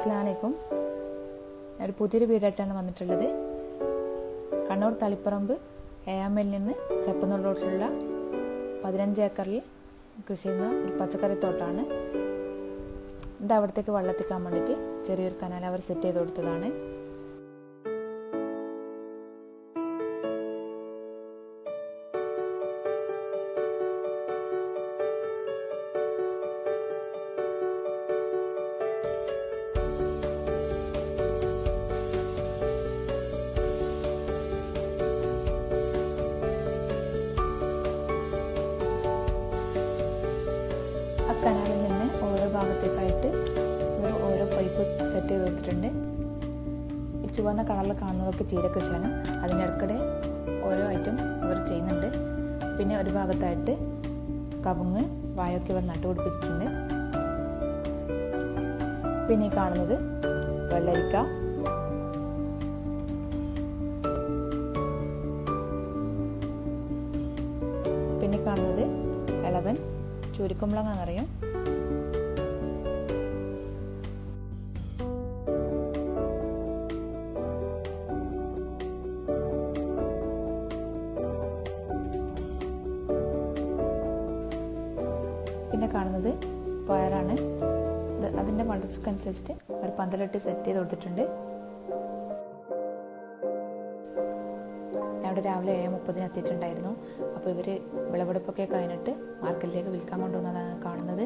അസ്സലാമു അലൈക്കും. ഒരു പുതിയൊരു വീടായിട്ടാണ് വന്നിട്ടുള്ളത്. കണ്ണൂർ തളിപ്പറമ്പ് ഏയാമയിൽ നിന്ന് ചെപ്പനൂരിലോട്ടുള്ള 15 ഏക്കറിൽ കൃഷി ചെയ്യുന്ന ഒരു പച്ചക്കറി തോട്ടമാണ്. ഇത് അവിടത്തേക്ക് വെള്ളത്തിക്കാൻ വേണ്ടിയിട്ട് ചെറിയൊരു കനാൽ അവർ സെറ്റ് ചെയ്ത് കൊടുത്തതാണ്. കനാലിൽ നിന്ന് ഓരോ ഭാഗത്തേക്കായിട്ട് ഓരോ പൈപ്പ് സെറ്റ് ചെയ്ത് കൊടുത്തിട്ടുണ്ട്. ഈ ചുവന്ന കളറിൽ കാണുന്നതൊക്കെ ചീരകൃഷിയാണ്. അതിനിടയ്ക്കിടെ ഓരോ ഐറ്റം ഇവർ ചെയ്യുന്നുണ്ട്. പിന്നെ ഒരു ഭാഗത്തായിട്ട് കവുങ്ങ്, വാഴയൊക്കെ ഇവർ നട്ടുപിടിപ്പിച്ചിട്ടുണ്ട്. പിന്നെ ഈ കാണുന്നത് വെള്ളരിക്ക, പിന്നെ കാണുന്നത് ഇളവൻ, ചുരുക്കുമ്പളങ്ങ എന്നറിയും. പിന്നെ കാണുന്നത് പയറാണ്. അതിൻ്റെ വളർച്ചക്കനുസരിച്ചിട്ട് ഒരു പന്തലിട്ട് സെറ്റ് ചെയ്ത് കൊടുത്തിട്ടുണ്ട്. ഞാൻ ഇവിടെ രാവിലെ 7:30 എത്തിയിട്ടുണ്ടായിരുന്നു. അപ്പോൾ ഇവർ വിളവെടുപ്പൊക്കെ കഴിഞ്ഞിട്ട് മാർക്കറ്റിലേക്ക് വിൽക്കാൻ കൊണ്ടുവന്നതാണ് കാണുന്നത്.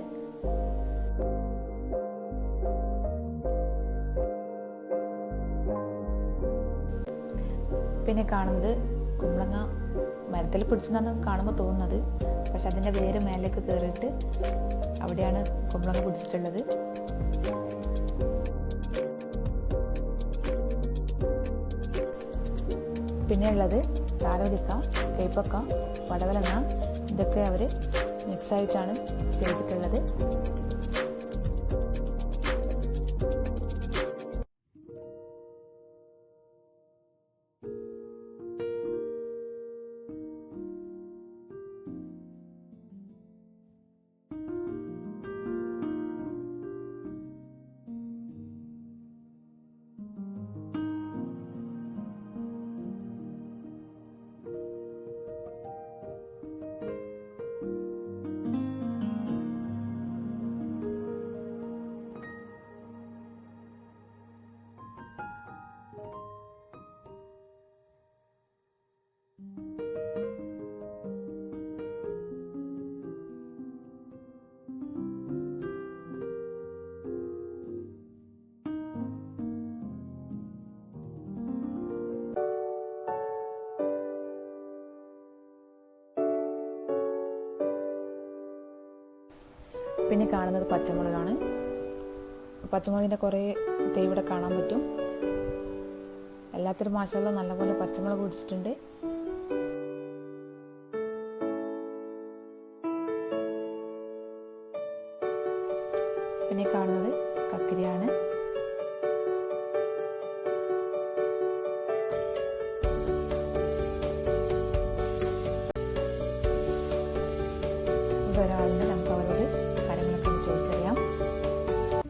പിന്നെ കാണുന്നത് കുമ്പളങ്ങ മരത്തിൽ പിടിച്ചെന്നാണ് കാണുമ്പോൾ തോന്നുന്നത്. പക്ഷെ അതിൻ്റെ വേര് മേലേക്ക് കയറിയിട്ട് അവിടെയാണ് കുമ്പളങ്ങ പിടിച്ചിട്ടുള്ളത്. പിന്നെയുള്ളത് താലോലിക്ക, കൈപ്പക്ക, പടവലങ്ങ, ഇതൊക്കെ അവർ മിക്സായിട്ടാണ് ചെയ്തിട്ടുള്ളത്. പിന്നെ കാണുന്നത് പച്ചമുളകാണ്. പച്ചമുളകിൻ്റെ കുറേ തൈ ഇവിടെ കാണാൻ പറ്റും. എല്ലാത്തിലും മാഷാഅല്ലാഹ് നല്ലപോലെ പച്ചമുളക് പിടിച്ചിട്ടുണ്ട്. പിന്നെ കാണുന്നത് കക്കിരിയാണ്. ഒരാളുണ്ട്, നമുക്ക് അവരോട് കാര്യങ്ങളൊക്കെ ചോദിച്ചറിയാം.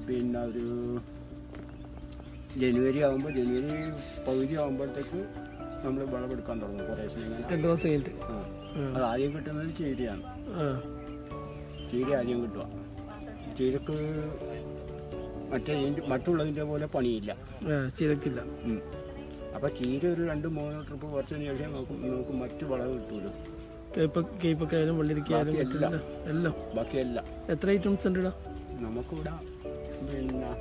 പിന്നെ ഒരു ജനുവരി പകുതി ആകുമ്പോഴത്തേക്ക് നമ്മൾ വിളവെടുക്കാൻ തുടങ്ങും. കുറേശ്ശെ അത് ആദ്യം കിട്ടുന്നത് ചീരയാണ്. ചീര ആദ്യം കിട്ടുക. ചീരക്ക് മറ്റുള്ളതിൻ്റെ പോലെ പണിയില്ല, ചീരക്കില്ല. അപ്പം ചീര ഒരു 2-3 ട്രിപ്പ് കുറച്ചതിന് ശേഷം നമുക്ക് മറ്റു വിളവ് കിട്ടുമല്ലോ. കേപ്പൊക്കെയായാലും വെള്ളരിക്കായാലും എല്ലാം ബാക്കിയെല്ലാം. എത്ര ഐറ്റംസ് ഉണ്ട് ഇവിടെ? നമുക്കിവിടെ പിന്നെ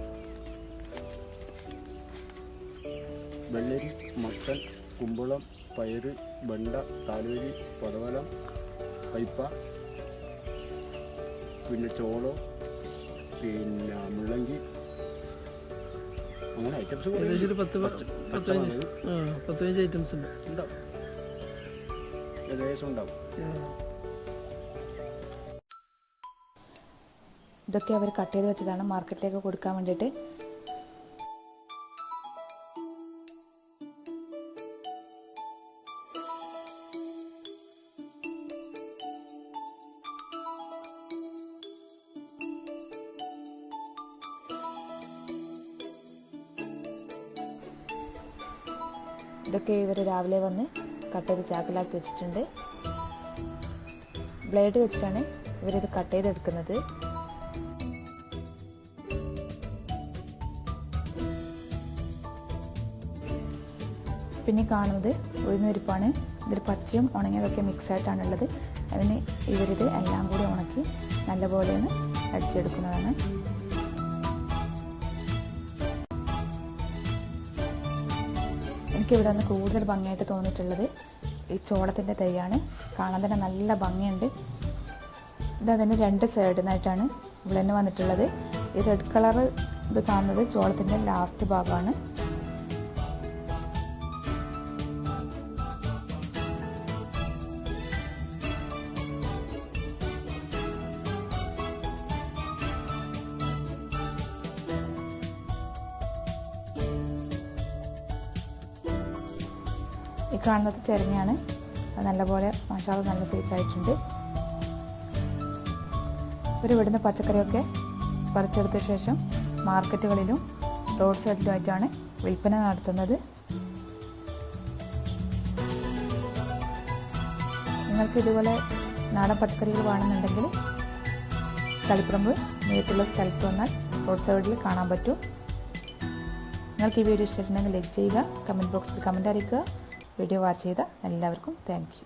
വെള്ളരി, മത്തൻ, കുമ്പളം, പയറ്, വെണ്ട, താലോലി, പടവലം, കയ്പ, പിന്നെ ചോളം, പിന്നെ മുള്ളങ്കി, അങ്ങനെ ഐറ്റംസ് 10-15 ഐറ്റംസ് ഉണ്ട്. ഉണ്ടാവും, ഏകദേശം ഉണ്ടാവും. ഇതൊക്കെ അവർ കട്ട് ചെയ്ത് വെച്ചതാണ് മാർക്കറ്റിലേക്ക് കൊടുക്കാൻ വേണ്ടിയിട്ട്. ഇതൊക്കെ ഇവർ രാവിലെ വന്ന് കട്ട് ചെയ്ത് ചാക്കിലാക്കി വെച്ചിട്ടുണ്ട്. ബ്ലേഡ് വെച്ചിട്ടാണ് ഇവരിത് കട്ട് ചെയ്തെടുക്കുന്നത്. പിന്നെ കാണുന്നത് ഉഴുന്നുപരിപ്പാണ്. ഇതിൽ പച്ചയും ഉണങ്ങിയതൊക്കെ മിക്സായിട്ടാണുള്ളത്. അതിന് ഇവരിത് എല്ലാം കൂടി ഉണക്കി നല്ലപോലെ ഒന്ന് അടിച്ചെടുക്കുന്നതാണ്. എനിക്കിവിടെ നിന്ന് കൂടുതൽ ഭംഗിയായിട്ട് തോന്നിയിട്ടുള്ളത് ഈ ചോളത്തിൻ്റെ തൈയാണ്. കാണാൻ തന്നെ നല്ല ഭംഗിയുണ്ട്. ഇത് അതിന് 2 സൈഡിൽ നിന്നായിട്ടാണ് ഇവിടെ വന്നിട്ടുള്ളത്. ഈ റെഡ് കളർ ഇത് കാണുന്നത് ചോളത്തിൻ്റെ ലാസ്റ്റ് ഭാഗമാണ്. ഈ കാണുന്നത് ചെരങ്ങയാണ്. അത് നല്ലപോലെ മസാല നല്ല സൈസായിട്ടുണ്ട്. ഇവിടുന്ന് പച്ചക്കറിയൊക്കെ പറിച്ചെടുത്ത ശേഷം മാർക്കറ്റുകളിലും റോഡ് സൈഡിലുമായിട്ടാണ് വിൽപ്പന നടത്തുന്നത്. നിങ്ങൾക്ക് ഇതുപോലെ നാടൻ പച്ചക്കറികൾ വേണമെന്നുണ്ടെങ്കിൽ തളിപ്പറമ്പ് നേരിട്ടുള്ള സ്ഥലത്ത് വന്നാൽ റോഡ് സൈഡിൽ കാണാൻ പറ്റും. നിങ്ങൾക്ക് ഈ വീഡിയോ ഇഷ്ടമായിട്ടുണ്ടെങ്കിൽ ലൈക്ക് ചെയ്യുക, കമൻറ്റ് ബോക്സിൽ കമൻറ്റ് അറിയിക്കുക. വീഡിയോ വാച്ച് ചെയ്ത എല്ലാവർക്കും താങ്ക് യു.